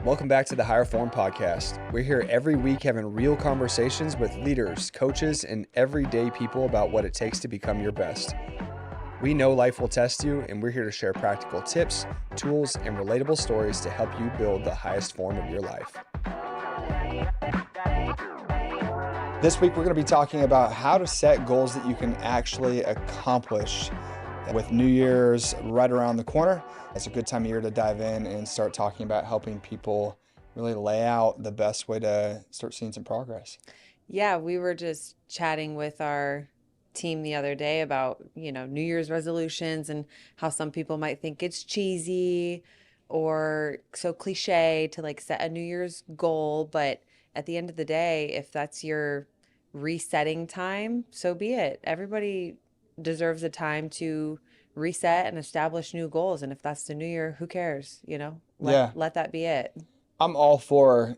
Welcome back to the Higher Form Podcast. We're here every week having real conversations with leaders, coaches, and everyday people about what it takes to become your best. We know life will test you, and we're here to share practical tips, tools, and relatable stories to help you build the highest form of your life. This week, we're going to be talking about how to set goals that you can actually accomplish. With New Year's right around the corner, it's a good time of year to dive in and start talking about helping people really lay out the best way to start seeing some progress. Yeah, we were just chatting with our team the other day about, New Year's resolutions and how some people might think it's cheesy or so cliche to set a New Year's goal. But at the end of the day, if that's your resetting time, so be it. Everybody deserves a time to reset and establish new goals. And if that's the new year, who cares? Let that be it. I'm all for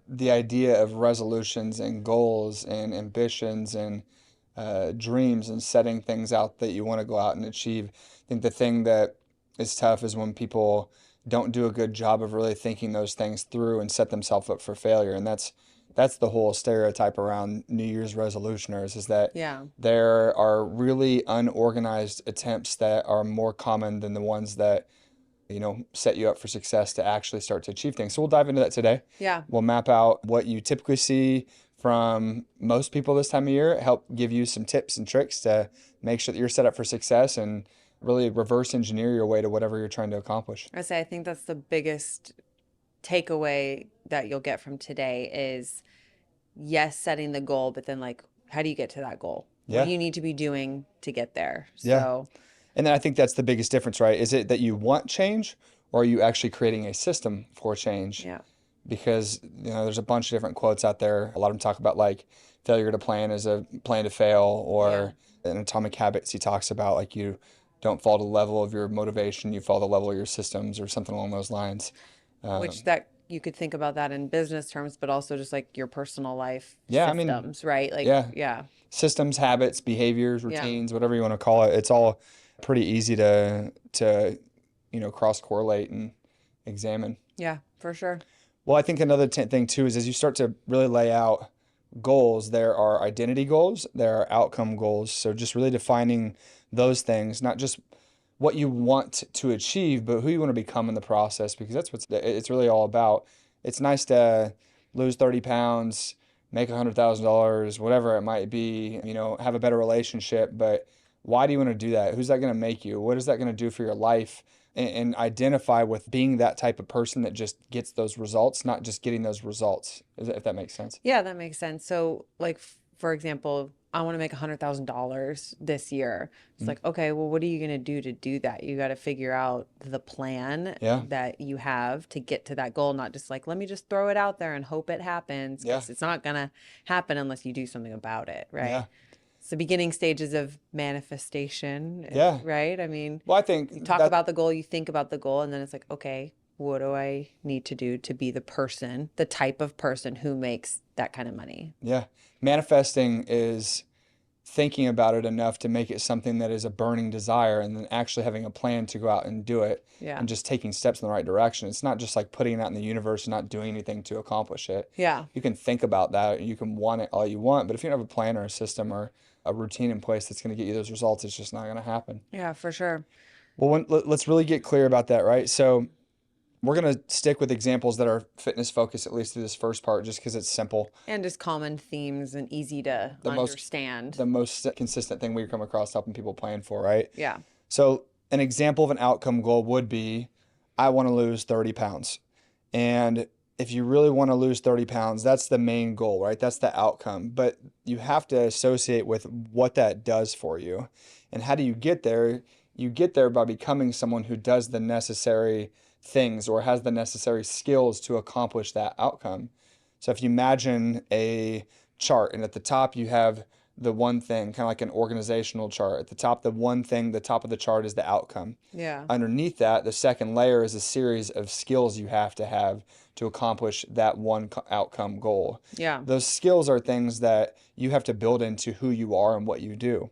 the idea of resolutions and goals and ambitions and dreams and setting things out that you want to go out and achieve. I think the thing that is tough is when people don't do a good job of really thinking those things through and set themselves up for failure. And that's the whole stereotype around New Year's resolutioners, is that there are really unorganized attempts that are more common than the ones that set you up for success to actually start to achieve things. So we'll dive into that today. Yeah. We'll map out what you typically see from most people this time of year, help give you some tips and tricks to make sure that you're set up for success and really reverse engineer your way to whatever you're trying to accomplish. I think that's the biggest takeaway that you'll get from today is, yes, setting the goal, but then how do you get to that goal? What do you need to be doing to get there? So, and then I think that's the biggest difference, right? Is it that you want change, or are you actually creating a system for change? Yeah. Because there's a bunch of different quotes out there. A lot of them talk about failure to plan is a plan to fail, or in Atomic Habits he talks about you don't fall to the level of your motivation, you fall to the level of your systems, or something along those lines. Which that you could think about that in business terms, but also just your personal life systems, right? Systems, habits, behaviors, routines, whatever you want to call it. It's all pretty easy to cross correlate and examine. Yeah, for sure. Well, I think another thing too is as you start to really lay out goals, there are identity goals, there are outcome goals. So just really defining those things, not just what you want to achieve, but who you want to become in the process, because that's what it's really all about. It's nice to lose 30 pounds, make $100,000, whatever it might be, have a better relationship. But why do you want to do that? Who's that going to make you? What is that going to do for your life? And identify with being that type of person that just gets those results, not just getting those results, if that makes sense. Yeah, that makes sense. So for example, I want to make $100,000 this year. It's okay, well, what are you going to do that? You got to figure out the plan that you have to get to that goal, not just let me just throw it out there and hope it happens. Because it's not going to happen unless you do something about it, right? Yeah. It's the beginning stages of manifestation, right? I mean, I think you talk about the goal, you think about the goal, and then it's okay, what do I need to do to be the type of person who makes that kind of money? Yeah. Manifesting is thinking about it enough to make it something that is a burning desire, and then actually having a plan to go out and do it, and just taking steps in the right direction. It's not just putting it out in the universe and not doing anything to accomplish it. Yeah. You can think about that, and you can want it all you want, but if you don't have a plan or a system or a routine in place that's going to get you those results, it's just not going to happen. Yeah, for sure. Well, let's really get clear about that, right? So we're going to stick with examples that are fitness focused, at least through this first part, just because it's simple. And just common themes and easy to understand. The most consistent thing we come across helping people plan for, right? Yeah. So an example of an outcome goal would be, I want to lose 30 pounds. And if you really want to lose 30 pounds, that's the main goal, right? That's the outcome. But you have to associate with what that does for you. And how do you get there? You get there by becoming someone who does the necessary things or has the necessary skills to accomplish that outcome. So if you imagine a chart, and at the top you have the one thing, kind of like an organizational chart. At the top, the one thing, the top of the chart is the outcome. Yeah. Underneath that, the second layer is a series of skills you have to accomplish that one outcome goal. Yeah. Those skills are things that you have to build into who you are and what you do.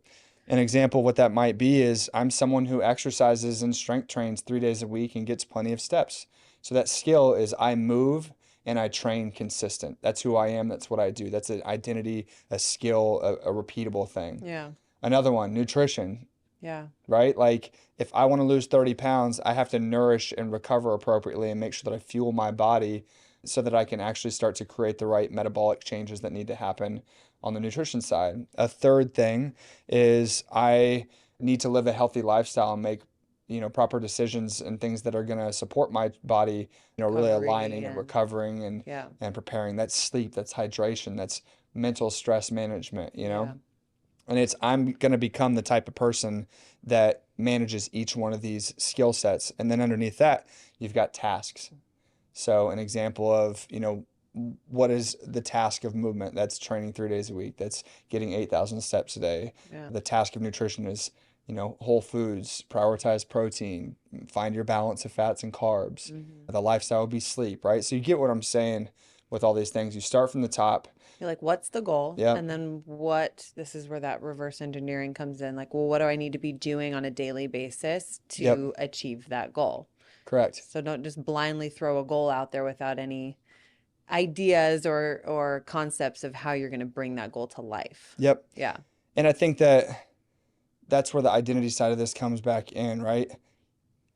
An example of what that might be is, I'm someone who exercises and strength trains 3 days a week and gets plenty of steps. So that skill is I move and I train consistent. That's who I am. That's what I do. That's an identity, a skill, a repeatable thing. Yeah. Another one, nutrition, Yeah. right? Like if I want to lose 30 pounds, I have to nourish and recover appropriately and make sure that I fuel my body so that I can actually start to create the right metabolic changes that need to happen on the nutrition side. A third thing is I need to live a healthy lifestyle and make, proper decisions and things that are going to support my body, really Recovery aligning and and recovering yeah. and preparing. That's sleep, that's hydration, that's mental stress management, Yeah. And I'm going to become the type of person that manages each one of these skill sets. And then underneath that, you've got tasks. So an example of, what is the task of movement? That's training 3 days a week. That's getting 8,000 steps a day. Yeah. The task of nutrition is, whole foods, prioritize protein, find your balance of fats and carbs. Mm-hmm. The lifestyle would be sleep, right? So you get what I'm saying with all these things. You start from the top. You're like, what's the goal? Yep. And then this is where that reverse engineering comes in. Like, well, what do I need to be doing on a daily basis Yep. to achieve that goal? Correct. So don't just blindly throw a goal out there without any ideas or concepts of how you're going to bring that goal to life. Yep. Yeah. And I think that's where the identity side of this comes back in, right?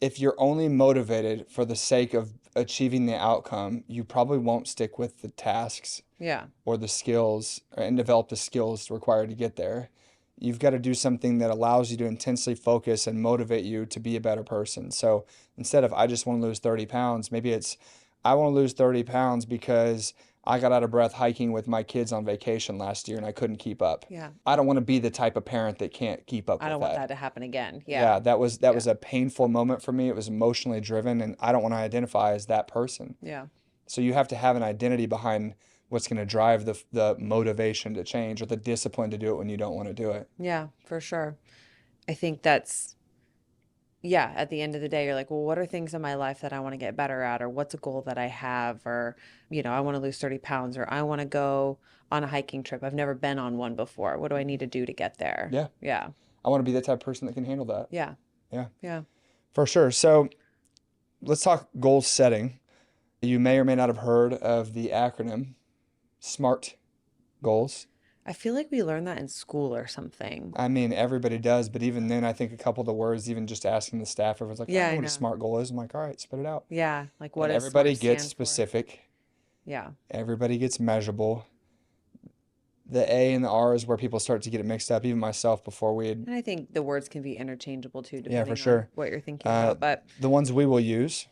If you're only motivated for the sake of achieving the outcome, you probably won't stick with the tasks Yeah. or the skills and develop the skills required to get there. You've got to do something that allows you to intensely focus and motivate you to be a better person. So instead of I just want to lose 30 pounds, maybe it's I want to lose 30 pounds because I got out of breath hiking with my kids on vacation last year and I couldn't keep up. Yeah. I don't want to be the type of parent that can't keep up I with don't want that. that to happen again. Yeah. Yeah, that was a painful moment for me. It was emotionally driven and I don't want to identify as that person. Yeah. So you have to have an identity behind what's going to drive the motivation to change or the discipline to do it when you don't want to do it. Yeah, for sure. I think at the end of the day, you're like, well, what are things in my life that I want to get better at? Or what's a goal that I have? Or, I want to lose 30 pounds or I want to go on a hiking trip. I've never been on one before. What do I need to do to get there? Yeah. Yeah. I want to be the type of person that can handle that. Yeah. Yeah. Yeah. For sure. So let's talk goal setting. You may or may not have heard of the acronym SMART goals. I feel like we learned that in school or something. I mean, everybody does, but even then, I think a couple of the words, even just asking the staff, everyone's like, I Yeah, don't know I what a know. SMART goal is. I'm like, all right, spit it out. Yeah. Like what And does everybody SMART gets stand for? specific. Yeah. Everybody gets measurable. The A and the R is where people start to get it mixed up. Even myself, before we had, And I think the words can be interchangeable too, yeah, for depending on sure. what you're thinking about. But The ones we will use.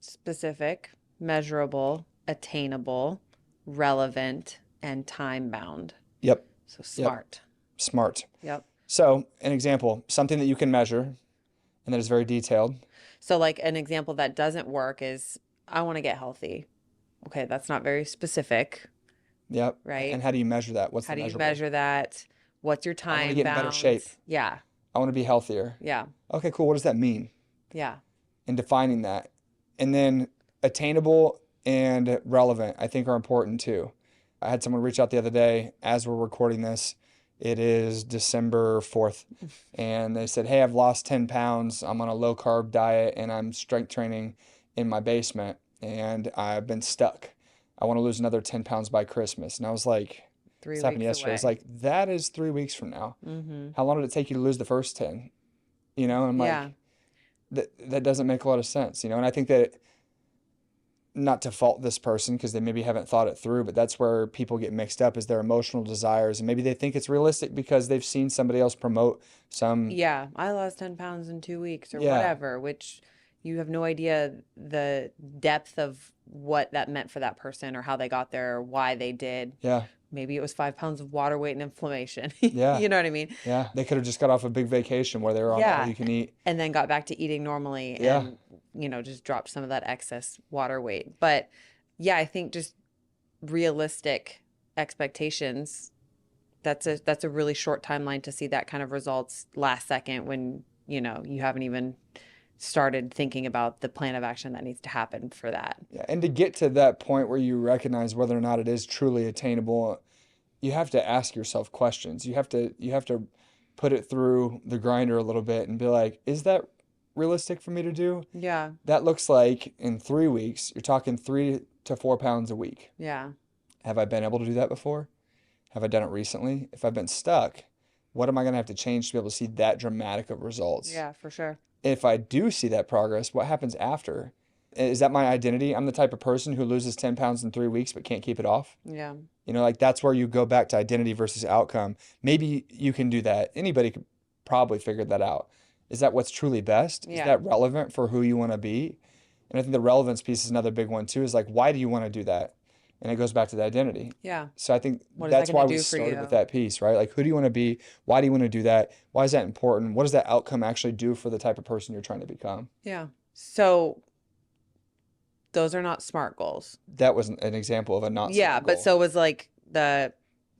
specific, measurable, attainable, relevant, and time bound. Yep. So Yep. SMART. SMART. Yep. So, an example, something that you can measure and that is very detailed. So like an example that doesn't work is I want to get healthy. Okay, that's not very specific, Yep. right? And how do you measure that? What's How the do you measurable? measure that? What's your I want to time get in better shape. bound? Yeah. I want to be healthier. Yeah. Okay, cool. What does that mean? Yeah. And defining that. And then attainable and relevant, I think, are important too. I had someone reach out the other day as we're recording this. It is December 4th. And they said, hey, I've lost 10 pounds. I'm on a low carb diet and I'm strength training in my basement and I've been stuck. I want to lose another 10 pounds by Christmas. And I was like, Three this happened weeks yesterday. I was away. like, that is 3 weeks from now. Mm-hmm. How long did it take you to lose the first 10? And I'm Yeah. like, that doesn't make a lot of sense. And I think that not to fault this person because they maybe haven't thought it through, but that's where people get mixed up is their emotional desires. And maybe they think it's realistic because they've seen somebody else promote some, Yeah. I lost 10 pounds in 2 weeks or yeah, whatever, which you have no idea the depth of what that meant for that person or how they got there or why they did. yeah, Maybe it was 5 pounds of water weight and inflammation. yeah, You know what I mean? yeah. They could have just got off a big vacation where they were on all Yeah. you can eat. And then got back to eating normally Yeah, and, just dropped some of that excess water weight. But yeah, I think just realistic expectations, that's a really short timeline to see that kind of results last second when, you haven't even started thinking about the plan of action that needs to happen for that. yeah. And to get to that point where you recognize whether or not it is truly attainable, you have to ask yourself questions. You have to put it through the grinder a little bit and be like, is that realistic for me to do? Yeah. That looks like in 3 weeks, you're talking 3 to 4 pounds a week. Yeah. Have I been able to do that before? Have I done it recently? If I've been stuck, what am I going to have to change to be able to see that dramatic of results? Yeah, for sure. If I do see that progress, what happens after? Is that my identity? I'm the type of person who loses 10 pounds in 3 weeks but can't keep it off. Yeah. Like that's where you go back to identity versus outcome. Maybe you can do that. Anybody could probably figure that out. Is that what's truly best? Is Yeah. that relevant for who you want to be? And I think the relevance piece is another big one too, is like, why do you want to do that? And it goes back to the identity. Yeah. So I think What is that that's going why to we do for started with you? that piece, right? Like, who do you want to be? Why do you want to do that? Why is that important? What does that outcome actually do for the type of person you're trying to become? Yeah. So those are not SMART goals. That was an example of a not Yeah, SMART but goal. so was like the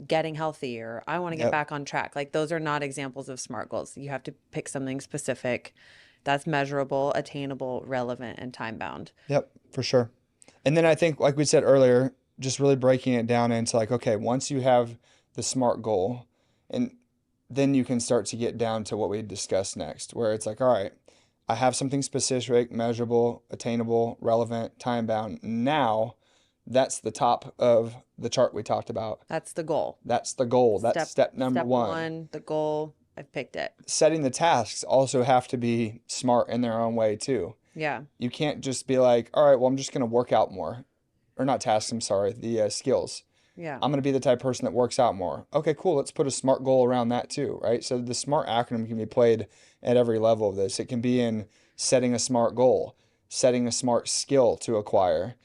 getting healthy or I want to get Yep. back on track. Like those are not examples of SMART goals. You have to pick something specific that's measurable, attainable, relevant, and time bound. Yep, for sure. And then I think, like we said earlier, just really breaking it down into like, okay, once you have the SMART goal, and then you can start to get down to what we discussed next, where it's like, all right, I have something specific, measurable, attainable, relevant, time bound. Now, that's the top of the chart we talked about. That's the goal. That's the goal. That's step number Step one. one, the goal. I've picked it. Setting the tasks also have to be smart in their own way too. Yeah. You can't just be like, all right, well, I'm just going to work out more. Or not tasks, I'm sorry, the skills. Yeah. I'm going to be the type of person that works out more. Okay, cool. Let's put a SMART goal around that too, right? So the SMART acronym can be played at every level of this. It can be in setting a SMART goal, setting a SMART skill to acquire.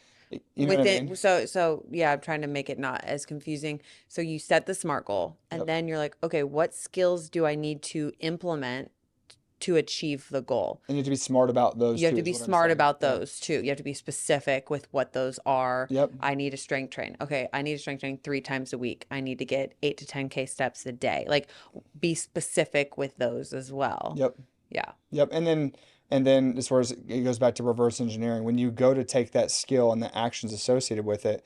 You know what I Within mean? so yeah, I'm trying to make it not as confusing. So you set the SMART goal and Yep. then you're like, okay, what skills do I need to implement to achieve the goal? And you have to be smart about those You have too, to is be what I'm smart saying. about Yep. those too. You have to be specific with what those are. Yep. I need to strength train. Okay, I need to strength train 3 times a week. I need to get 8 to 10K steps a day. Like be specific with those as well. Yep. Yeah. Yep. And then as far as it goes back to reverse engineering, when you go to take that skill and the actions associated with it,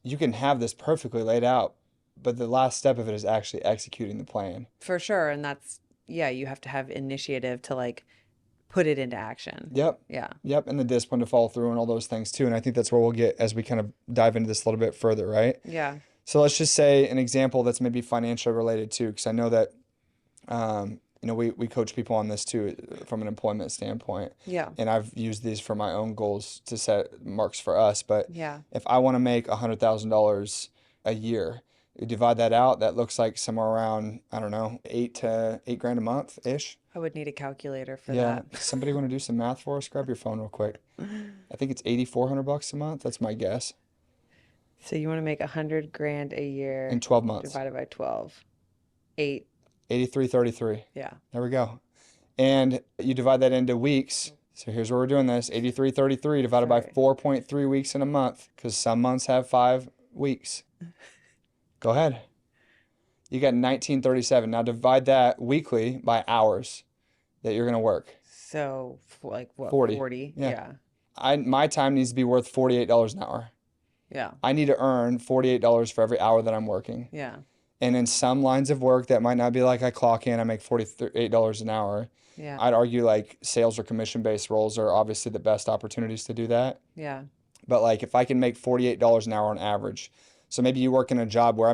you can have this perfectly laid out, but the last step of it is actually executing the plan. For sure. And that's, yeah, you have to have initiative to like put it into action. Yep. Yeah. Yep. And the discipline to follow through and all those things too. And I think that's where we'll get as we kind of dive into this a little bit further, right? Yeah. So let's just say an example that's maybe financially related too, because I know that, we coach people on this too from an employment standpoint. Yeah. And I've used these for my own goals to set marks for us. But Yeah. if I want to make $100,000 a year, you divide that out, that looks like somewhere around, I don't know, 8 grand a month ish. I would need a calculator for Yeah. that. Somebody want to do some math for us? Grab your phone real quick. I think it's $8,400 a month. That's my guess. So you want to make 100 grand a year In 12 months. divided by 12. 8. 83.33. Yeah. There we go. And you divide that into weeks. So here's where we're doing this. 83.33 divided by Sorry. 4.3 weeks in a month, because some months have 5 weeks. Go ahead. You got 1937. Now divide that weekly by hours that you're going to work. So like what? 40. 40. Yeah. Yeah. My time needs to be worth $48 an hour. Yeah. I need to earn $48 for every hour that I'm working. Yeah. And in some lines of work, that might not be like I clock in, I make $48 an hour. Yeah. I'd argue like sales or commission-based roles are obviously the best opportunities to do that. Yeah. But like if I can make $48 an hour on average, so maybe you work in a job where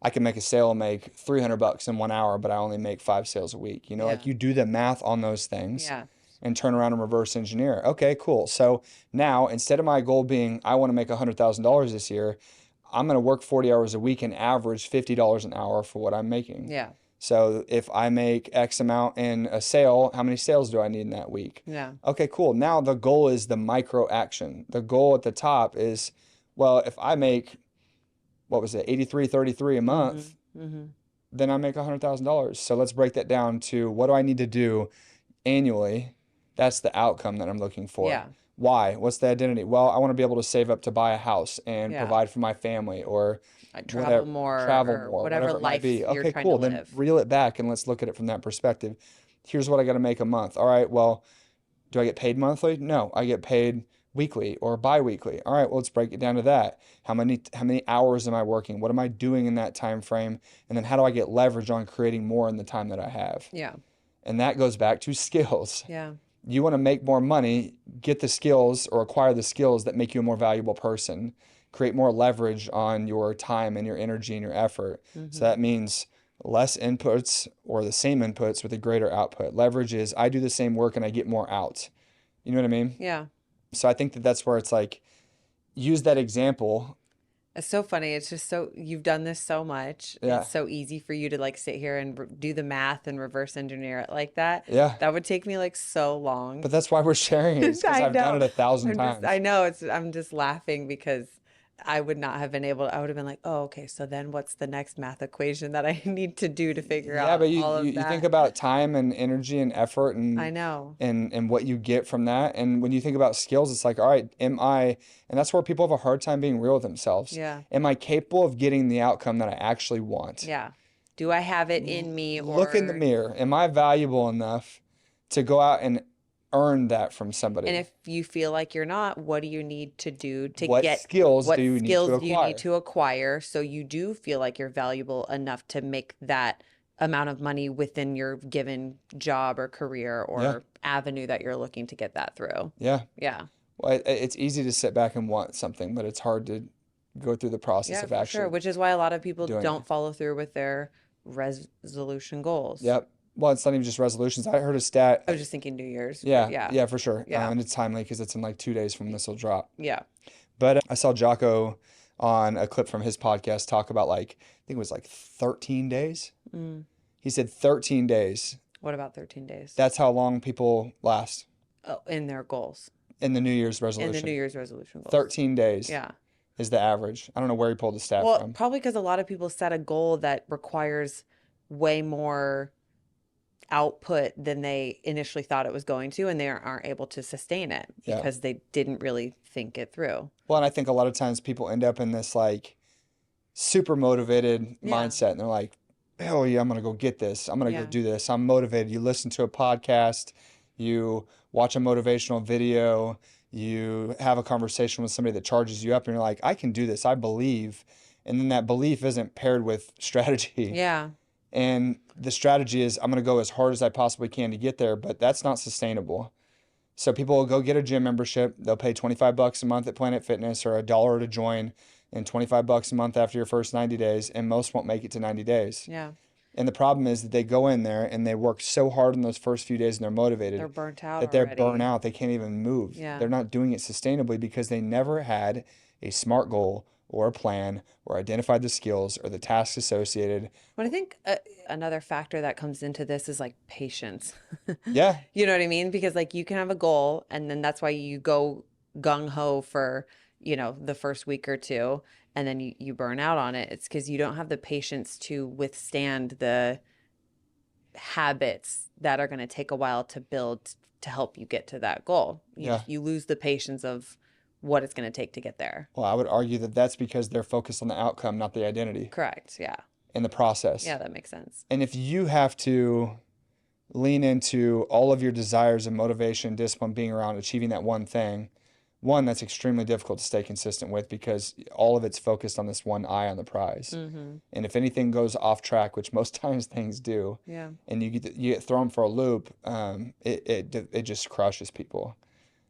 I can make a sale and make $300 in 1 hour, but I only make 5 sales a week. Like Yeah. you do the math on those things Yeah. and turn around and reverse engineer. Okay, cool. So now instead of my goal being I want to make $100,000 this year, I'm going to work 40 hours a week and average $50 an hour for what I'm making. Yeah. So if I make X amount in a sale, how many sales do I need in that week? Yeah. Okay, cool. Now the goal is the micro action. The goal at the top is, well, if I make, what was it, 83.33 a month, Mm-hmm. then I make $100,000. So let's break that down to what do I need to do annually? That's the outcome that I'm looking for. Yeah. Why? What's the identity? Well, I want to be able to save up to buy a house and Yeah. provide for my family, or Like whatever, travel more, or whatever it might life be. you're Okay, trying cool. to Then live. reel it back and let's look at it from that perspective. Here's what I got to make a month. All right, well, do I get paid monthly? No, I get paid weekly or bi-weekly. All right, well, let's break it down to that. How many hours am I working? What am I doing in that time frame? And then how do I get leverage on creating more in the time that I have? Yeah. And that goes back to skills. Yeah. You want to make more money, get the skills or acquire the skills that make you a more valuable person, create more leverage on your time and your energy and your effort. So Mm-hmm. that means less inputs or the same inputs with a greater output. Leverage is I do the same work and I get more out. You know what I mean? Yeah. So I think that that's where it's like, use that example. It's so funny. It's just so you've done this so much. Yeah. It's so easy for you to like sit here and do the math and reverse engineer it like that. Yeah. That would take me like so long. But that's why we're sharing it, because I I've done know. it 1,000 I times. know I'm just laughing because I would not have been able, I would have been like, oh, okay, so then what's the next math equation that I need to do to figure Yeah, out but you, all you, of you think that? about time and energy and effort I know. and what you get from that. And when you think about skills, it's like, all right, and that's where people have a hard time being real with themselves. Yeah. Am I capable of getting the outcome that I actually want? Yeah. Do I have it in me Look in the or mirror. Am I valuable enough to go out and earn that from and somebody? if you feel like you're not, what do you need to do to What get skills do what you need to skills do you need acquire? to acquire so you do feel like you're valuable enough to make that amount of money within your given job or career Yeah, or avenue that you're looking to get that through? yeah. Yeah. Well, it's easy to sit back and want something, but it's hard to go through the process Yeah, of for sure. actually Which is why a lot of people doing it. don't follow through with their resolution goals. Yep. Well, it's not even just resolutions. I heard a stat. I was just thinking New Year's, but Yeah, yeah. yeah, for sure. Yeah. And it's timely because it's in like 2 days from this will drop. Yeah. But I saw Jocko on a clip from his podcast talk about like, I think it was like 13 days. Mm. He said 13 days. What about 13 days? That's how long people last Oh, in their goals. in the New Year's In the New resolution. Year's resolution goals. 13 days Yeah. is the average. I don't know where he pulled the stat Well, from. probably because a lot of people set a goal that requires way more output than they initially thought it was going to, and they aren't able to sustain it Yeah. because they didn't really think it through. Well, and I think a lot of times people end up in this like super motivated Yeah. mindset and they're like, hell yeah, I'm gonna go get this. I'm gonna go Yeah. do this. I'm motivated. You listen to a podcast, you watch a motivational video, you have a conversation with somebody that charges you up, and you're like, I can do this. I believe. And then that belief isn't paired with strategy. Yeah. And the strategy is I'm gonna go as hard as I possibly can to get there, but that's not sustainable. So people will go get a gym membership. They'll pay 25 bucks a month at Planet Fitness or $1 to join and 25 bucks a month after your first 90 days, and most won't make it to 90 days. Yeah. And the problem is that they go in there and they work so hard in those first few days and they're They're motivated burnt out that they're burnt already. out. They can't even move. Yeah. They're not doing it sustainably because they never had a SMART goal or a plan or identified the skills or the tasks associated. But I think another factor that comes into this is like patience. Yeah, You know what I mean? Because like you can have a goal and then that's why you go gung ho for, the first week or two and then you burn out on it. It's because you don't have the patience to withstand the habits that are going to take a while to build to help you get to that goal. yeah. You lose the patience of what it's going to take to get there. Well, I would argue that that's because they're focused on the outcome, not the identity Correct. Yeah. and the process. Yeah, that makes sense. And if you have to lean into all of your desires and motivation, discipline being around achieving that one thing, one, that's extremely difficult to stay consistent with because all of it's focused on this one eye on the prize. Mm-hmm. And if anything goes off track, which most times things do, Yeah. and you get thrown for a loop, it just crushes people.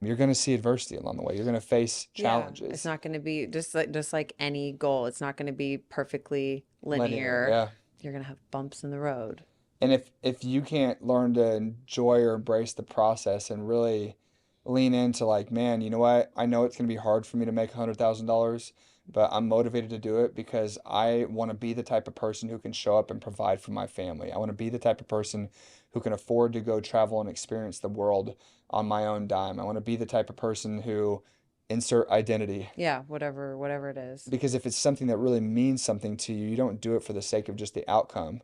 You're going to see adversity along the way. You're going to face Yeah. challenges. It's not going to be just like any goal. It's not going to be perfectly linear. Yeah. You're going to have bumps in the road. And if you can't learn to enjoy or embrace the process and really lean into like, man, you know what? I know it's going to be hard for me to make $100,000, but I'm motivated to do it because I want to be the type of person who can show up and provide for my family. I want to be the type of person who can afford to go travel and experience the world on my own dime. I want to be the type of person who insert identity. Yeah, whatever it is. Because if it's something that really means something to you, you don't do it for the sake of just the outcome.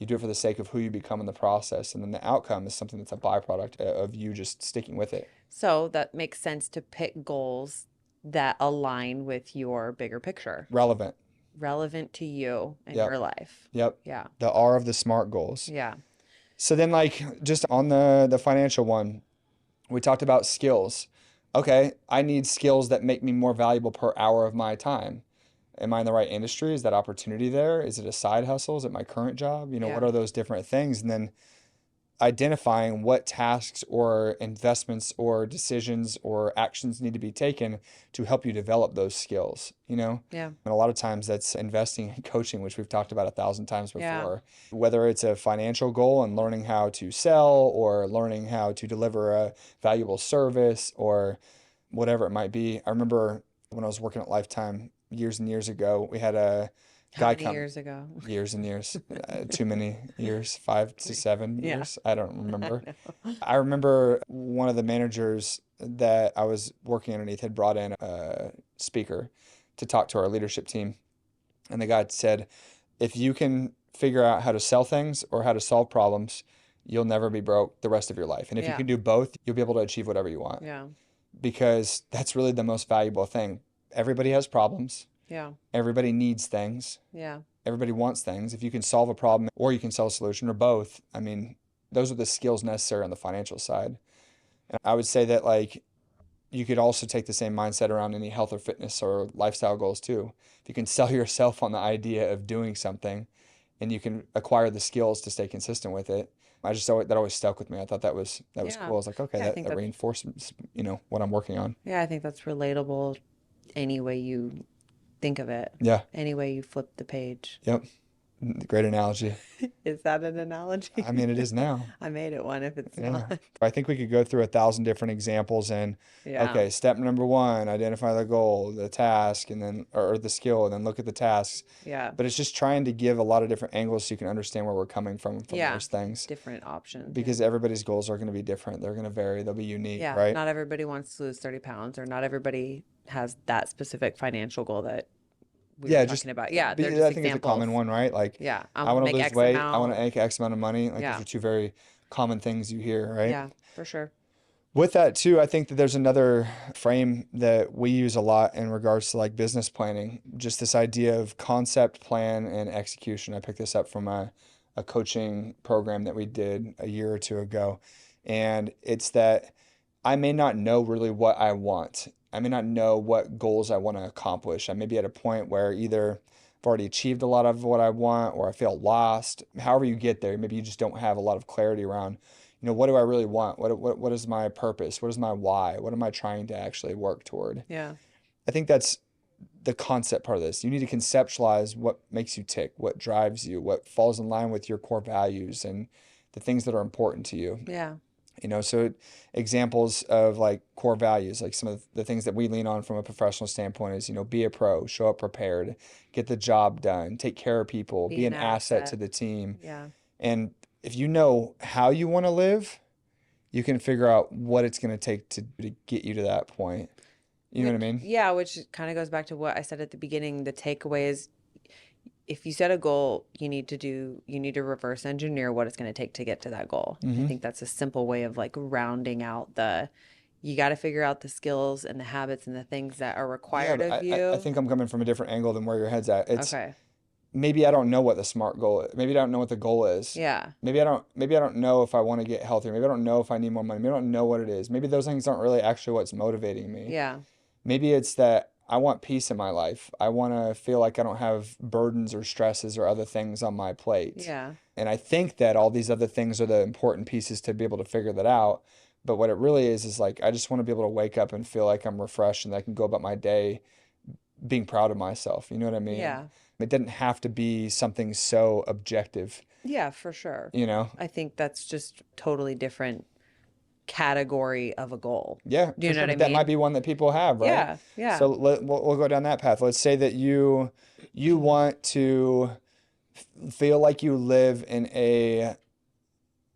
You do it for the sake of who you become in the process. And then the outcome is something that's a byproduct of you just sticking with it. So that makes sense to pick goals that align with your bigger picture, Relevant. relevant to you and Yep. your life. Yep. Yeah. The R of the SMART goals. Yeah. So then like just on the financial one, we talked about skills. Okay, I need skills that make me more valuable per hour of my time. Am I in the right industry? Is that opportunity there? Is it a side hustle? Is it my current job? What Yeah. are those different things? And then identifying what tasks or investments or decisions or actions need to be taken to help you develop those skills, you know? Yeah. And a lot of times that's investing in coaching, which we've talked about 1,000 times Yeah. before. Whether it's a financial goal and learning how to sell or learning how to deliver a valuable service or whatever it might be. I remember when I was working at Lifetime years and years ago, we had a How guy many come years ago? years and years, too many years, 5 to 7 Yeah. years. I don't I remember. know. I remember one of the managers that I was working underneath had brought in a speaker to talk to our leadership team. And the guy said, if you can figure out how to sell things or how to solve problems, you'll never be broke the rest of your life. And if you Yeah. can do both, you'll be able to achieve whatever you want Yeah. because that's really the most valuable thing. Everybody has problems. Yeah. Everybody needs things. Yeah. Everybody wants things. If you can solve a problem or you can sell a solution or both, I mean, those are the skills necessary on the financial side. And I would say that like you could also take the same mindset around any health or fitness or lifestyle goals too. If you can sell yourself on the idea of doing something and you can acquire the skills to stay consistent with it. I just always, that always stuck with me. I thought that was Yeah. cool. I was like, okay, Yeah, I that, think that that's reinforces, what I'm working on. yeah, I think that's relatable any way you think of it. Yeah. Any way you flip the page. Yep. Great analogy. Is that an analogy? I mean, it is now. I made it one if it's Yeah. not. I think we could go through 1,000 different examples and Yeah. okay, step number one, identify the goal, the task, and then or the skill, and then look at the tasks. Yeah. But it's just trying to give a lot of different angles so you can understand where we're coming from Yeah. those things. Different options. Yeah. Because everybody's goals are going to be different. They're going to vary. They'll be unique, Yeah. right? Not everybody wants to lose 30 pounds, or not everybody has that specific financial goal that we were Yeah, just talking about. Yeah. but They're yeah, just I think it's a common examples. one, right? Like Yeah. I I want to want to make lose X weight, I want amount. to make X amount of money. Like those Yeah. are two very common things you hear, right? Yeah, for sure. With that too, I think that there's another frame that we use a lot in regards to like business planning, just this idea of concept, plan, and execution. I picked this up from a coaching program that we did a year or two ago. And it's that I may not know really what I want. I may not know what goals I want to accomplish. I may be at a point where either I've already achieved a lot of what I want or I feel lost. However you get there, maybe you just don't have a lot of clarity around, what do I really want? What is my purpose? What is my why? What am I trying to actually work toward? Yeah. I think that's the concept part of this. You need to conceptualize what makes you tick, what drives you, what falls in line with your core values and the things that are important to you. Yeah. So examples of like core values, like some of the things that we lean on from a professional standpoint is, be a pro, show up prepared, get the job done, take care of people, Be be an an asset to asset. the team. Yeah. And if you know how you want to live, you can figure out what it's going to take to get you to that point. You know what I mean? Yeah, which kind of goes back to what I said at the beginning. The takeaway is if you set a goal, you need to reverse engineer what it's going to take to get to that goal. I think that's a simple way of like rounding out you got to figure out the skills and the habits and the things that are Yeah, required but of I you. think I'm coming from a different angle than where your head's at. It's Okay. maybe I don't know what the smart goal is. Maybe I don't know what the goal is. Yeah. Maybe I don't know if I want to get healthier. Maybe I don't know if I need more money. Maybe I don't know what it is. Maybe those things aren't really actually what's motivating me. Yeah. Maybe it's that I want peace in my life. I want to feel like I don't have burdens or stresses or other things on my plate. Yeah. And I think that all these other things are the important pieces to be able to figure that out. But what it really is like I just want to be able to wake up and feel like I'm refreshed and I can go about my day being proud of myself. You know what I mean? Yeah. It doesn't have to be something so objective, Yeah, for sure. you know? I think that's just totally different category of a goal. Yeah, Do for you know sure. what I But that might mean? be one that people have, right? Yeah. Yeah. So we'll go down that path. Let's say that you want to feel like you live in a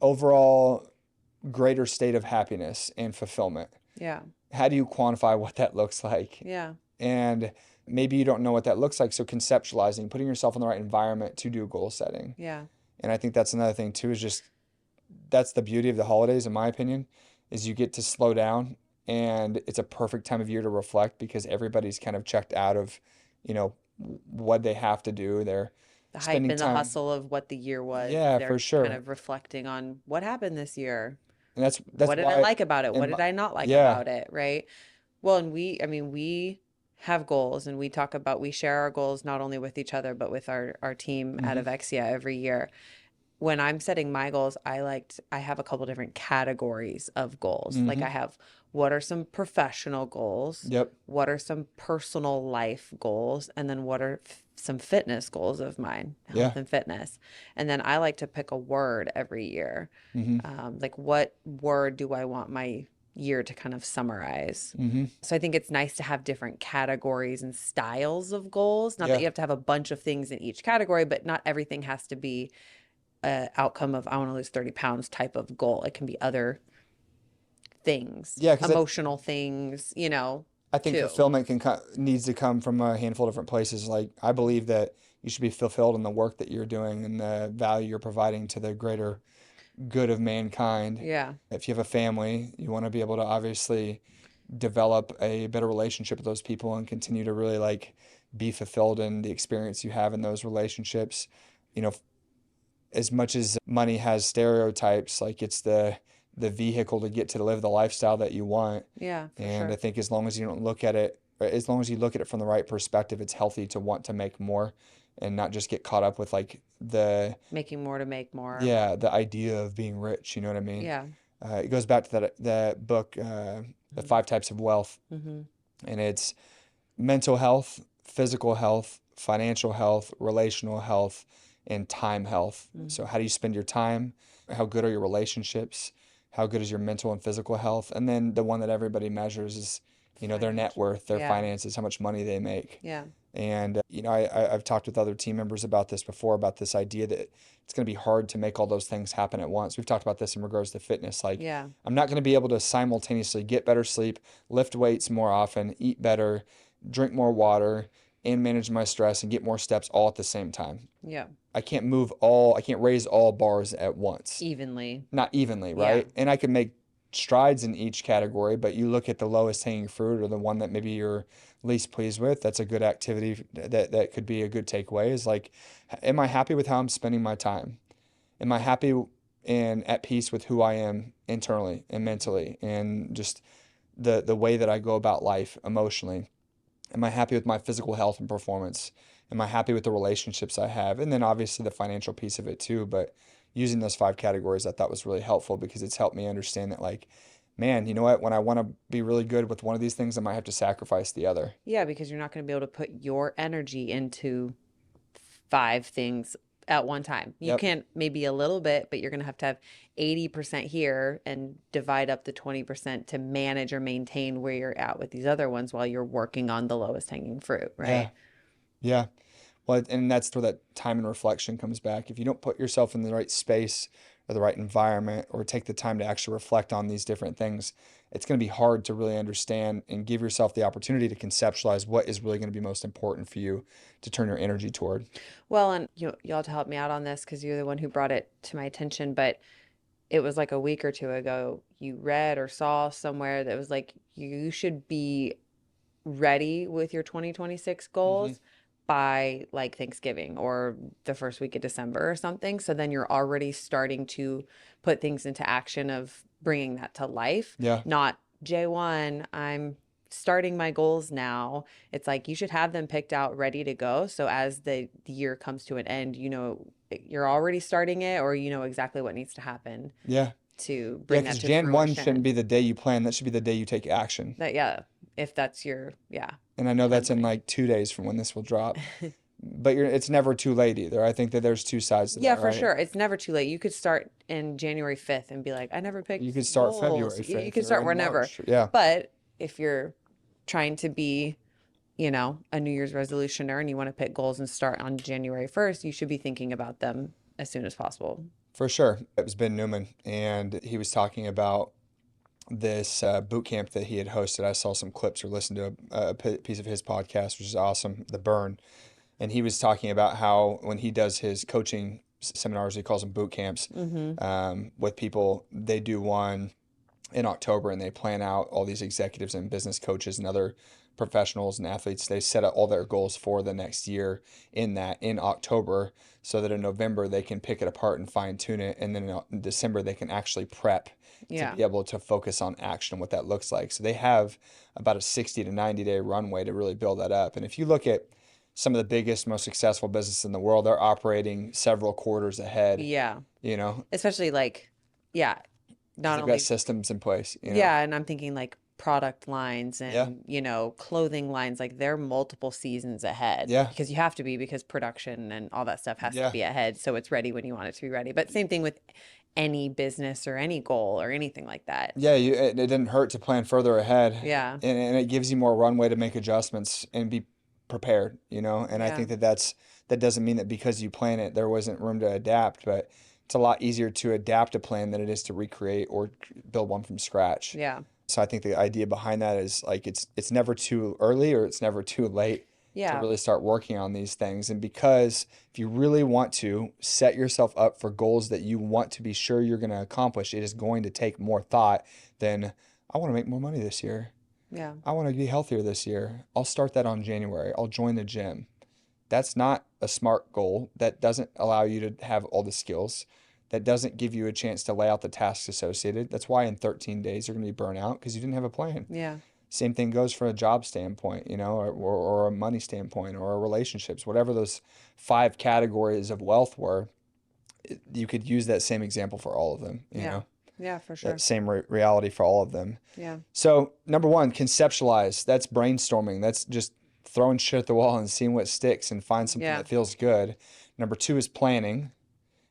overall greater state of happiness and fulfillment. Yeah. How do you quantify what that looks like? Yeah. And maybe you don't know what that looks like. So conceptualizing, putting yourself in the right environment to do goal setting. Yeah. And I think that's another thing too, is just that's the beauty of the holidays, in my opinion, is you get to slow down and it's a perfect time of year to reflect because everybody's kind of checked out of, what they have to do. They're The hype spending and the time. hustle of what the year was. Yeah, They're for sure. kind of reflecting on what happened this year. And that's What did I why, like about it? What in did my, I not like yeah, about it? Right. Well, and we have goals and we share our goals not only with each other, but with our team out hmm of Exia every year. when I'm setting my goals, I have a couple different categories of goals. Like I Mm-hmm. have what are some professional goals, Yep. what are some personal life goals, and then what are some fitness goals of mine, Yeah. health and fitness. And then I like to pick a word every year. Mm-hmm. Like what word do I want my year to kind of summarize? Mm-hmm. So I think it's nice to have different categories and styles of goals. Not that Yeah. you have to have a bunch of things in each category, but not everything has to be a outcome of I want to lose 30 pounds type of goal. It can be other things, Yeah, because emotional things, I think too. fulfillment needs to come from a handful of different places. Like I believe that you should be fulfilled in the work that you're doing and the value you're providing to the greater good of mankind. Yeah. If you have a family, you want to be able to obviously develop a better relationship with those people and continue to really like be fulfilled in the experience you have in those relationships. You know, as much as money has stereotypes, like it's the vehicle to get to live the lifestyle that you want. Yeah, for And I sure. think as long as you don't look at it, or as long as you look at it from the right perspective, it's healthy to want to make more and not just get caught up with like Making more to make more. yeah, the idea of being rich. You know what I mean? Yeah. It goes back to that book, The Five Types of Wealth, Mm-hmm. and it's mental health, physical health, financial health, relational health, and time health. Mm-hmm. So, how do you spend your time? How good are your relationships? How good is your mental and physical health? And then the one that everybody measures is, their net Financial. worth, their Yeah. finances, how much money they make. Yeah. And, I've talked with other team members about this before, about this idea that it's going to be hard to make all those things happen at once. We've talked about this in regards to fitness. Like, Yeah. I'm not going to be able to simultaneously get better sleep, lift weights more often, eat better, drink more water, and manage my stress and get more steps all at the same time. Yeah. I can't raise all bars at once, Evenly. not evenly, Yeah. right? And I can make strides in each category, but you look at the lowest hanging fruit or the one that maybe you're least pleased with, that's a good activity that could be a good takeaway is like, am I happy with how I'm spending my time? Am I happy and at peace with who I am internally and mentally and just the way that I go about life emotionally? Am I happy with my physical health and performance? Am I happy with the relationships I have? And then obviously the financial piece of it too. But using those five categories I thought was really helpful because it's helped me understand that, like, man, you know what? When I want to be really good with one of these things, I might have to sacrifice the other. Yeah, because you're not going to be able to put your energy into five things at one time. You Yep. can maybe a little bit, but you're going to have 80% here and divide up the 20% to manage or maintain where you're at with these other ones while you're working on the lowest hanging fruit, Yeah. right? Yeah. Well, and that's where that time and reflection comes back. If you don't put yourself in the right space or the right environment or take the time to actually reflect on these different things, it's going to be hard to really understand and give yourself the opportunity to conceptualize what is really going to be most important for you to turn your energy toward. Well, and you'll have to help me out on this because you're the one who brought it to my attention, but it was like a week or two ago, you read or saw somewhere that was like you should be ready with your 2026 Hmm. goals by like Thanksgiving or the first week of December or something. So then you're already starting to put things into action of bringing that to life, Yeah. not J1, I'm starting my goals now. It's like you should have them picked out ready to go. So as the year comes to an end, you're already starting it or you know exactly what needs to happen Yeah. to Yeah. bring Because that to Jan 1 shouldn't fruition. be the day you plan. That should be the day you take action. That, yeah, if that's your, yeah, And I know that's in timeline. like 2 days from when this will drop, but it's never too late either. I think that there's two sides to Yeah, that, for right? sure. It's never too late. You could start in January 5th and be like, I never You picked could start goals. February You 5th can or start in whenever. March. Yeah. But if you're trying to be, a New Year's resolutioner and you want to pick goals and start on January 1st, you should be thinking about them as soon as possible. For sure. It was Ben Newman, and he was talking about this boot camp that he had hosted. I saw some clips or listened to a piece of his podcast, which is awesome, The Burn. And he was talking about how when he does his coaching seminars, he calls them boot camps, Mm-hmm. with people, they do one in October and they plan out all these executives and business coaches and other professionals and athletes. They set up all their goals for the next year in October so that in November they can pick it apart and fine tune it. And then in December they can actually prep to Yeah. be able to focus on action and what that looks like. So they have about a 60 to 90 day runway to really build that up. And if you look at some of the biggest, most successful businesses in the world, they're operating several quarters ahead, Yeah. you know, Especially like, yeah, because not they've got only, systems in place, you know? yeah, and I'm thinking like product lines Yeah. and, clothing lines, like they're multiple seasons ahead Yeah. because you have to be because production and all that stuff has to Yeah. be ahead. So it's ready when you want it to be ready. But same thing with any business or any goal or anything like that. Yeah. It didn't hurt to plan further ahead, Yeah. and it gives you more runway to make adjustments and be prepared, you know? And I Yeah. think that doesn't mean that because you plan it, there wasn't room to adapt, but it's a lot easier to adapt a plan than it is to recreate or build one from scratch. Yeah. So I think the idea behind that is like it's never too early or it's never too late to Yeah. really start working on these things. And because if you really want to set yourself up for goals that you want to be sure you're going to accomplish, it is going to take more thought than I want to make more money this year. Yeah. I want to be healthier this year. I'll start that on January. I'll join the gym. That's not a smart goal. That doesn't allow you to have all the skills. That doesn't give you a chance to lay out the tasks associated. That's why in 13 days you're going to be burnt out because you didn't have a plan. Yeah. Same thing goes for a job standpoint, you know, or a money standpoint or relationships, whatever those 5 categories of wealth were. You could use that same example for all of them, you Yeah. know, Yeah, for that sure. same reality for all of them. Yeah. So, number one, conceptualize. That's brainstorming. That's just throwing shit at the wall and seeing what sticks and find something Yeah. that feels good. Number two is planning.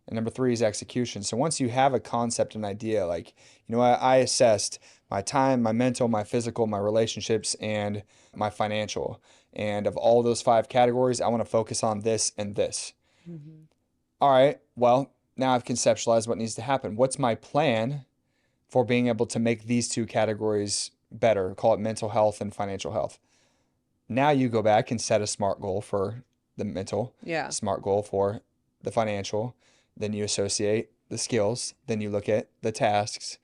And number three is execution. So once you have a concept, an idea, like, you know, I assessed my time, my mental, my physical, my relationships, and my financial. And of all those 5 categories, I want to focus on this and this. Hmm. All right, well, now I've conceptualized what needs to happen. What's my plan for being able to make these 2 categories better? Call it mental health and financial health. Now you go back and set a SMART goal for the mental, Yeah. SMART goal for the financial. Then you associate the skills. Then you look at the tasks,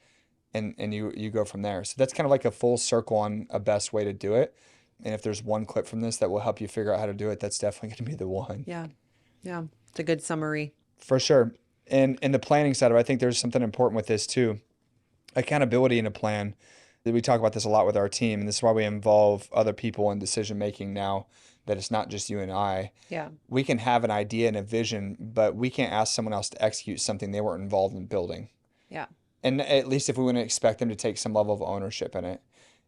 and you go from there. So that's kind of like a full circle on a best way to do it. And if there's one clip from this that will help you figure out how to do it, that's definitely going to be the one. Yeah. Yeah. It's a good summary. For sure. And in the planning side of it, I think there's something important with this too. Accountability in a plan. We talk about this a lot with our team, and this is why we involve other people in decision making now, that it's not just you and I. Yeah. We can have an idea and a vision, but we can't ask someone else to execute something they weren't involved in building. Yeah. And at least if we want to expect them to take some level of ownership in it.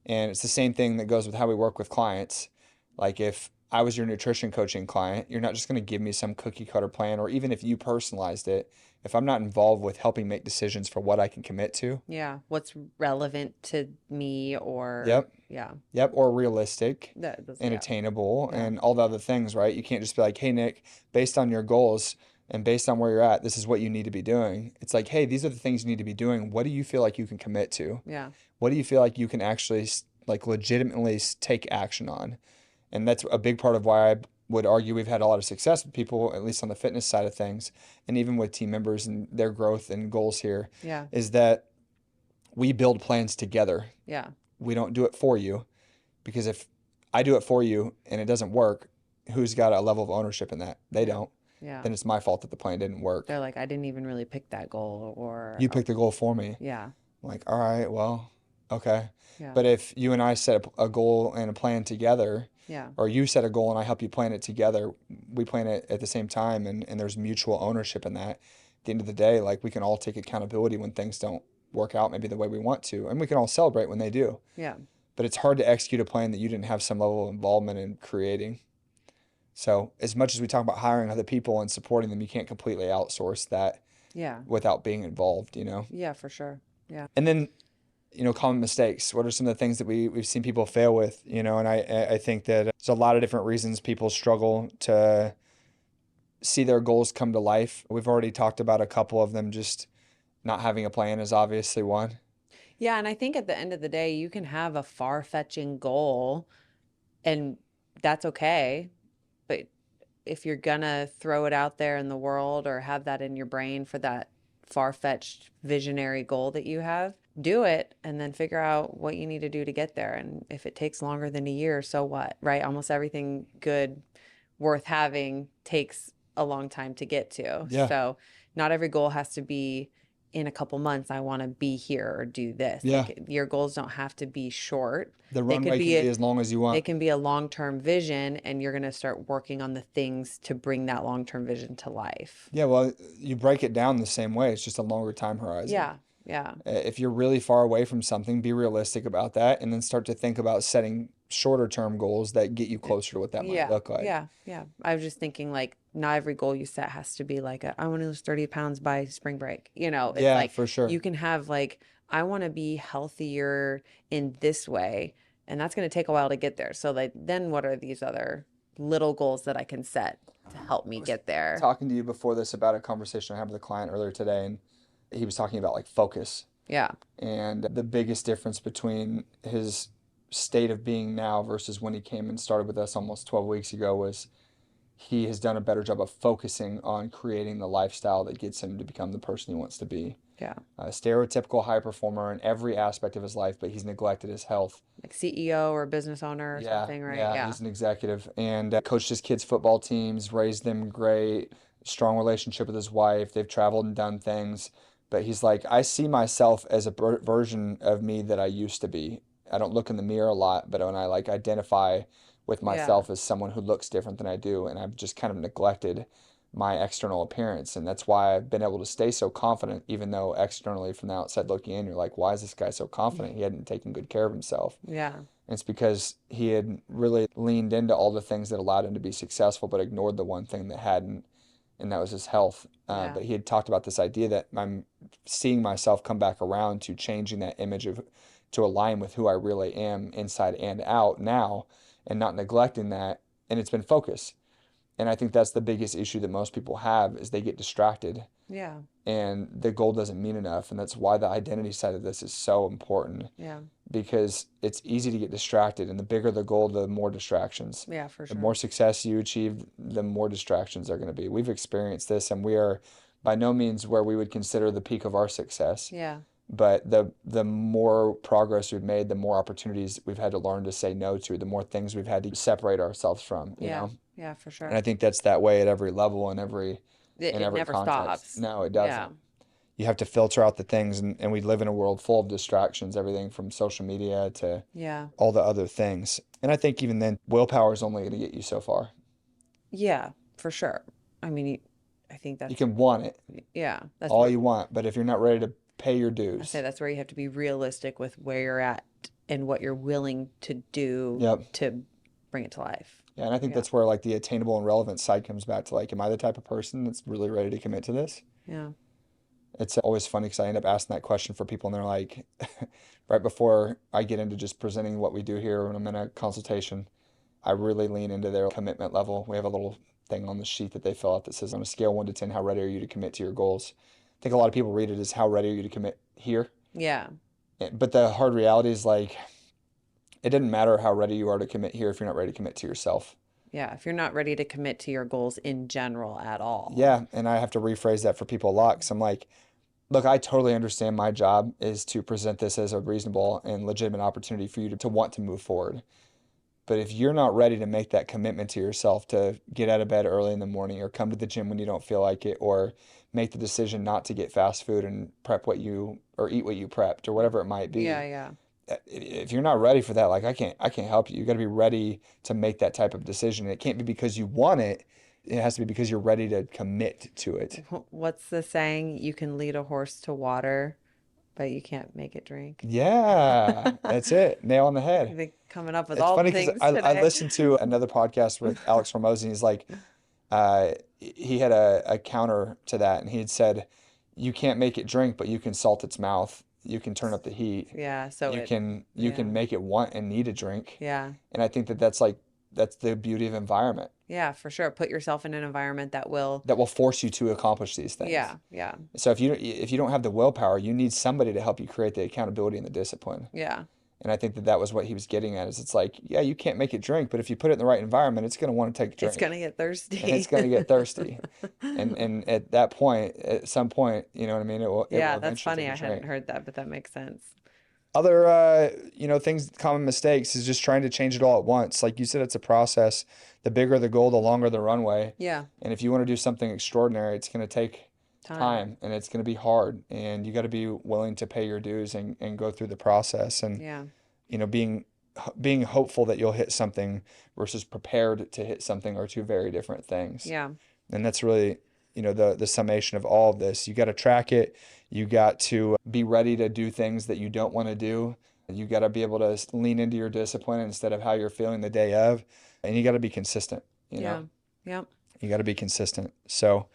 And it's the same thing that goes with how we work with clients. Like if I was your nutrition coaching client, you're not just going to give me some cookie cutter plan, or even if you personalized it, if I'm not involved with helping make decisions for what I can commit to. Yeah. What's relevant to me or, Yep. yeah. Yep. Or realistic and Yeah. attainable Yeah. and all the other things, right? You can't just be like, hey, Nick, based on your goals and based on where you're at, this is what you need to be doing. It's like, hey, these are the things you need to be doing. What do you feel like you can commit to? Yeah. What do you feel like you can actually like legitimately take action on? And that's a big part of why I would argue we've had a lot of success with people, at least on the fitness side of things, and even with team members and their growth and goals here, Yeah. is that we build plans together. Yeah. We don't do it for you, because if I do it for you and it doesn't work, who's got a level of ownership in that? They Yeah. don't. Yeah. Then it's my fault that the plan didn't work. They're like, I didn't even really pick that goal or, You picked the goal for me. yeah. I'm like, all right, well, okay. Yeah. But if you and I set a goal and a plan together, Yeah. or you set a goal and I help you plan it together, we plan it at the same time, and there's mutual ownership in that. At the end of the day, like we can all take accountability when things don't work out maybe the way we want to, and we can all celebrate when they do. Yeah. But it's hard to execute a plan that you didn't have some level of involvement in creating. So as much as we talk about hiring other people and supporting them, you can't completely outsource that Yeah. without being involved, you know? Yeah, for sure. Yeah. And then, you know, common mistakes. What are some of the things that we've seen people fail with, you know? And I think that there's a lot of different reasons people struggle to see their goals come to life. We've already talked about a couple of them. Just not having a plan is obviously one. Yeah, and I think at the end of the day, you can have a far-fetching goal and that's okay. But if you're gonna throw it out there in the world or have that in your brain for that far-fetched visionary goal that you have, do it and then figure out what you need to do to get there. And if it takes longer than a year, so what, right? Almost everything good worth having takes a long time to get to. Yeah. So not every goal has to be in a couple months, I want to be here or do this. Yeah. Your goals don't have to be short. The They could runway can be be as long as you they want. can be a long-term vision, and you're going to start working on the things to bring that long-term vision to life. Yeah, well, you break it down the same way. It's just a longer time horizon. Yeah. Yeah. If you're really far away from something, be realistic about that and then start to think about setting shorter term goals that get you closer to what that might Yeah. look like. Yeah. Yeah. I was just thinking like not every goal you set has to be like I want to lose 30 pounds by spring break. It's Yeah, like for sure. you can have like I want to be healthier in this way, and that's going to take a while to get there. So like then what are these other little goals that I can set to help I me was get there? talking to you before this about a conversation I had with a client earlier today, and he was talking about like focus Yeah. and the biggest difference between his state of being now versus when he came and started with us almost 12 weeks ago was he has done a better job of focusing on creating the lifestyle that gets him to become the person he wants to be. Yeah. A stereotypical high performer in every aspect of his life, but he's neglected his health. Like CEO or business owner or Yeah, something, right? yeah, Yeah. he's an executive and coached his kids' football teams, raised them great, strong relationship with his wife. They've traveled and done things, but he's like, I see myself as a version of me that I used to be. I don't look in the mirror a lot, but when I like identify with Yeah. myself as someone who looks different than I do, and I've just kind of neglected my external appearance, and that's why I've been able to stay so confident, even though externally from the outside looking in, you're like, why is this guy so confident? He hadn't taken good care of himself. Yeah. And it's because he had really leaned into all the things that allowed him to be successful, but ignored the one thing that hadn't, and that was his health. Yeah. But he had talked about this idea that I'm seeing myself come back around to changing that image of to align with who I really am inside and out now, and not neglecting that. And it's been focus. And I think that's the biggest issue that most people have is they get distracted Yeah. and the goal doesn't mean enough. And that's why the identity side of this is so important Yeah. because it's easy to get distracted. And the bigger the goal, the more distractions. Yeah, for The sure. more success you achieve, the more distractions are going to be. We've experienced this and we are by no means where we would consider the peak of our success. Yeah. But the more progress we've made, the more opportunities we've had to learn to say no to, the more things we've had to separate ourselves from, you Yeah. know? Yeah, for And I sure. think that's that way at every level and in It every never context. stops. No, it Yeah. doesn't. You have to filter out the things and we live in a world full of distractions, everything from social media to Yeah. all the other things. And I think even then, willpower is only going to get you so far. Yeah, for sure. I mean, I think You that's, can want it yeah, that's all where you want, but if you're not ready to pay your I say dues, that's where you have to be realistic with where you're at and what you're willing to do yep. to bring it to life. Yeah, and I think Yeah. that's where like the attainable and relevant side comes back to like, am I the type of person that's really ready to commit to this? Yeah. It's always funny because I end up asking that question for people and they're like, right before I get into just presenting what we do here when I'm in a consultation, I really lean into their commitment level. We have a little thing on the sheet that they fill out that says on a scale 1 to 10, how ready are you to commit to your goals? I think a lot of people read it as how ready are you to commit here? Yeah. But the hard reality is like, it doesn't matter how ready you are to commit here if you're not ready to commit to yourself. Yeah. If you're not ready to commit to your goals in general at all. Yeah, and I have to rephrase that for people a lot because I'm like, look, I totally understand my job is to present this as a reasonable and legitimate opportunity for you to want to move forward. But if you're not ready to make that commitment to yourself to get out of bed early in the morning or come to the gym when you don't feel like it or make the decision not to get fast food and prep what you or eat what you prepped or whatever it might Yeah. be, Yeah. if you're not ready for that, like I can't help you. You got to be ready to make that type of decision. It can't be because you want it. It has to be because you're ready to commit to it. What's the saying? You can lead a horse to water, but you can't make it drink. Yeah, that's it. Nail on the head. I've been coming up with It's all the funny because things I today. listened to another podcast with Alex Hormozy, and he's like, he had a counter to that, and he had said, you can't make it drink, but you can salt its mouth. You can turn up the heat. Yeah. So You can yeah. make it want and need a drink. Yeah. And I think that that's the beauty of environment Yeah, for sure. Put yourself in an environment that will, that will force you to accomplish these things. yeah. Yeah. So if you don't have the willpower, you need somebody to help you create the accountability and the discipline. Yeah. And I think that was what he was getting at is it's like, yeah, you can't make it drink, but if you put it in the right environment, it's going to want to take a It's drink gonna get and it's thirsty. going to get thirsty. And at that point, at some point, you know what I mean? It will Yeah, that's eventually funny. take I a hadn't drink. heard that, but that makes sense. Other, things, common mistakes is just trying to change it all at once. Like you said, it's a process. The bigger the goal, the longer the runway. Yeah. And if you want to do something extraordinary, it's going to take Time. and it's going to be hard, and you got to be willing to pay your dues and go through the process. And Yeah. being hopeful that you'll hit something versus prepared to hit something are two very different things. Yeah. And that's really, the summation of all of this. You got to track it. You got to be ready to do things that you don't want to do. You got to be able to lean into your discipline instead of how you're feeling the day of. And you got to be consistent, Yeah. Yep. You got to be consistent. So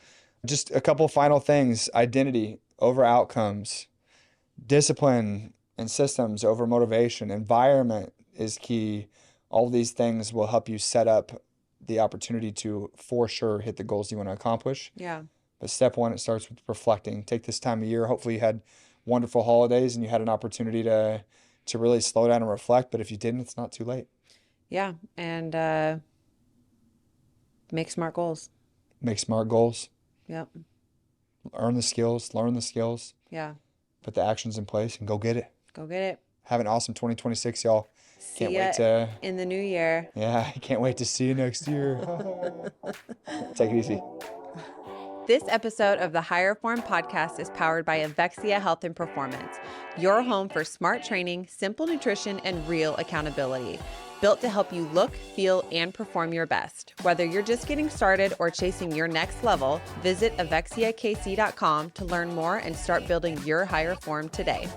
just a couple final things: identity over outcomes, discipline and systems over motivation, environment is key. All these things will help you set up the opportunity to, for sure, hit the goals you want to accomplish. Yeah. But step one, it starts with reflecting. Take this time of year. Hopefully you had wonderful holidays and you had an opportunity to really slow down and reflect. But if you didn't, it's not too late. Yeah. And make smart goals. Make smart goals. Yep. Earn the skills. Learn the skills. Yeah. Put the actions in place and go get it. Go get it. Have an awesome 2026, y'all. See Can't ya wait to, in the new year. yeah, I can't wait to see you next year. Take it easy. This episode of the Higher Form podcast is powered by Avexia Health and Performance, your home for smart training, simple nutrition, and real accountability. Built to help you look, feel, and perform your best. Whether you're just getting started or chasing your next level, visit avexiakc.com to learn more and start building your higher form today.